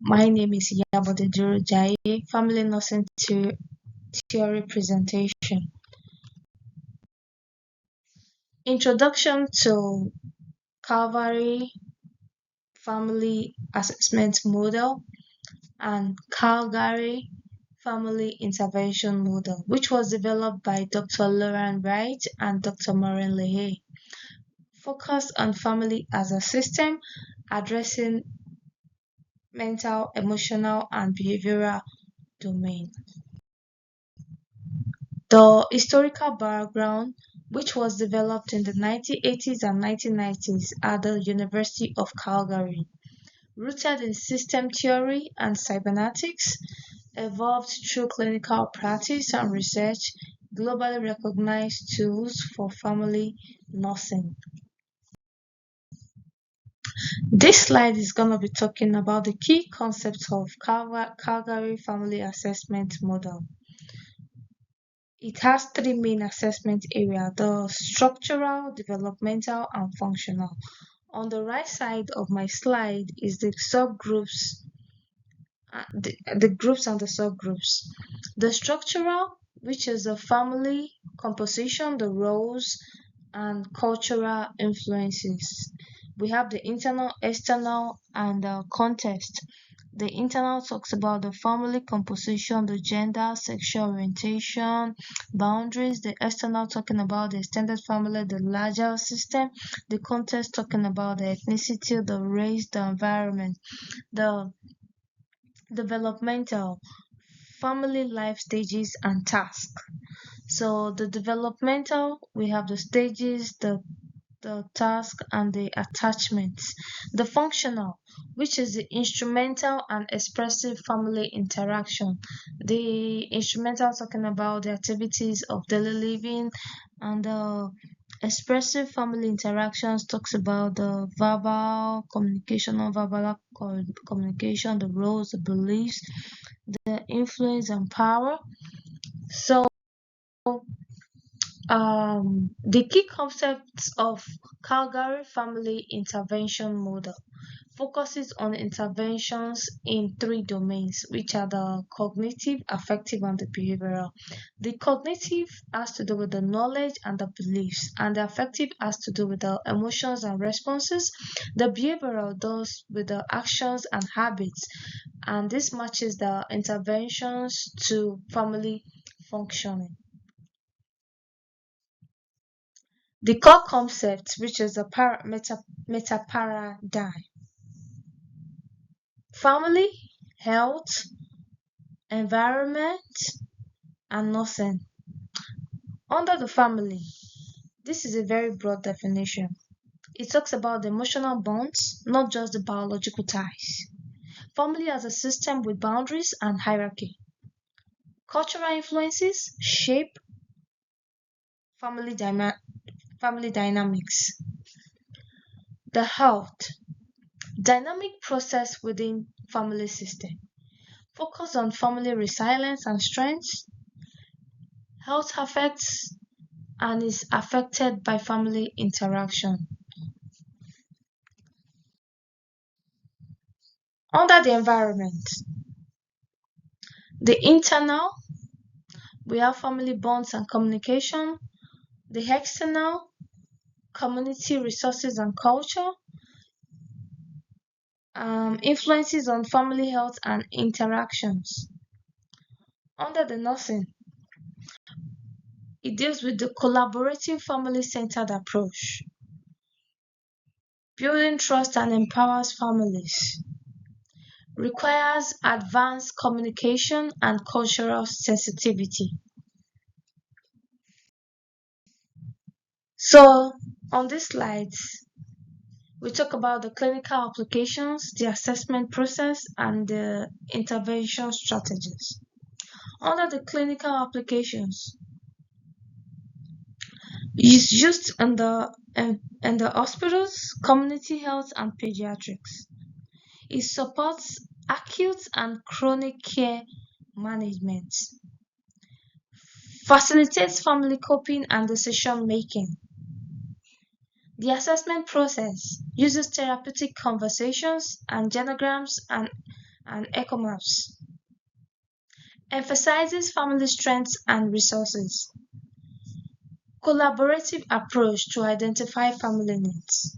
My name is Iyabode Jaye, Family Nursing Theory Presentation. Introduction to Calvary Family Assessment Model and Calgary Family Intervention Model, which was developed by Dr. Lauren Wright and Dr. Maureen Leahy, focused on family as a system, addressing mental, emotional, and behavioral domain. The historical background, which was developed in the 1980s and 1990s at the University of Calgary, rooted in system theory and cybernetics, evolved through clinical practice and research, globally recognized tools for family nursing. This slide is going to be talking about the key concepts of Calgary Family Assessment Model. It has three main assessment areas: the structural, developmental, and functional. On the right side of my slide is the subgroups, the groups and the subgroups. The structural, which is the family composition, the roles, and cultural influences. We have the internal, external, and the context. The internal talks about the family composition, the gender, sexual orientation, boundaries. The external talking about the extended family, the larger system. The context talking about the ethnicity, the race, the environment. The developmental, family life stages and tasks. So the developmental, we have the stages, the task, and the attachments. The functional, which is the instrumental and expressive family interaction. The instrumental talking about the activities of daily living, and the expressive family interactions talks about the verbal communication, non-verbal communication, the roles, the beliefs, the influence and power. So the key concepts of Calgary Family Intervention Model focuses on interventions in three domains, which are the cognitive, affective, and the behavioral. The cognitive has to do with the knowledge and the beliefs, and the affective has to do with the emotions and responses. The behavioral does with the actions and habits, and this matches the interventions to family functioning. The core concept, which is the meta paradigm: family, health, environment, and nursing. Under the family, this is a very broad definition. It talks about the emotional bonds, not just the biological ties. Family as a system with boundaries and hierarchy. Cultural influences shape family, family dynamics. The health, dynamic process within family system. Focus on family resilience and strength. Health affects and is affected by family interaction. Under the environment, the internal, we have family bonds and communication. The external, community resources and culture. Influences on family health and interactions. Under the nursing, it deals with the collaborative family-centered approach, building trust and empowers families, requires advanced communication and cultural sensitivity. So on these slides, we talk about the clinical applications, the assessment process, and the intervention strategies. Under the clinical applications, it's used in the hospitals, community health, and pediatrics. It supports acute and chronic care management, facilitates family coping and decision making. The assessment process uses therapeutic conversations and genograms and and ecomaps. Emphasizes family strengths and resources. Collaborative approach to identify family needs.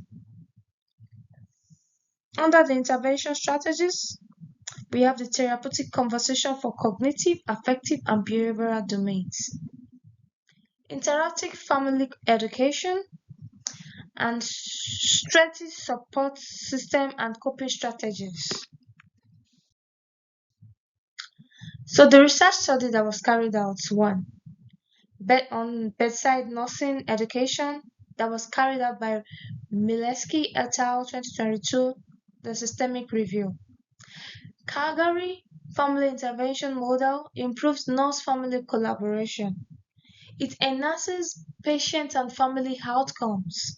Under the intervention strategies, we have the therapeutic conversation for cognitive, affective, and behavioral domains. Interactive family education and strengthened support system and coping strategies. So the research study that was carried out, one, on bedside nursing education that was carried out by Mileski et al. 2022, the systemic review. Calgary family intervention model improves nurse-family collaboration. It enhances patient and family outcomes.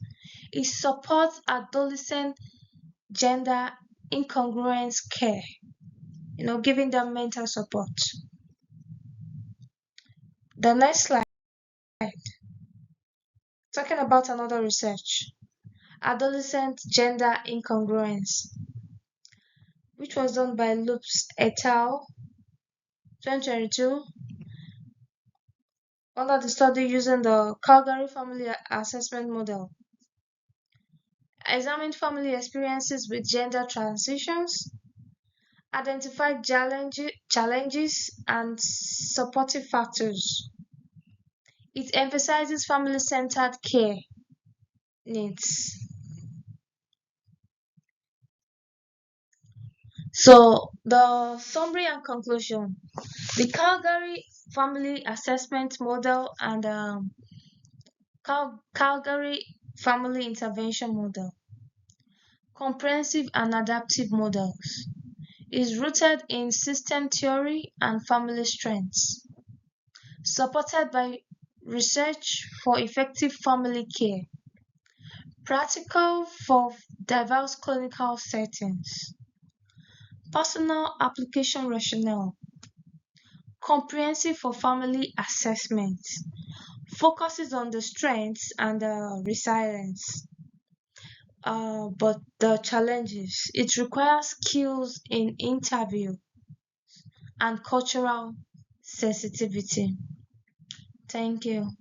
It supports adolescent gender incongruence care, giving them mental support. The next slide, talking about another research, adolescent gender incongruence, which was done by Loops et al. 2022 under the study using the Calgary Family Assessment Model. Examined family experiences with gender transitions, identified challenges and supportive factors. It emphasizes family-centered care needs. So the summary and conclusion. The Calgary Family Assessment Model and Calgary Family Intervention Model, comprehensive and adaptive models, is rooted in system theory and family strengths, supported by research for effective family care, practical for diverse clinical settings, personal application rationale, comprehensive for family assessment, focuses on the strengths and the resilience. But the challenges, it requires skills in interview and cultural sensitivity. Thank you.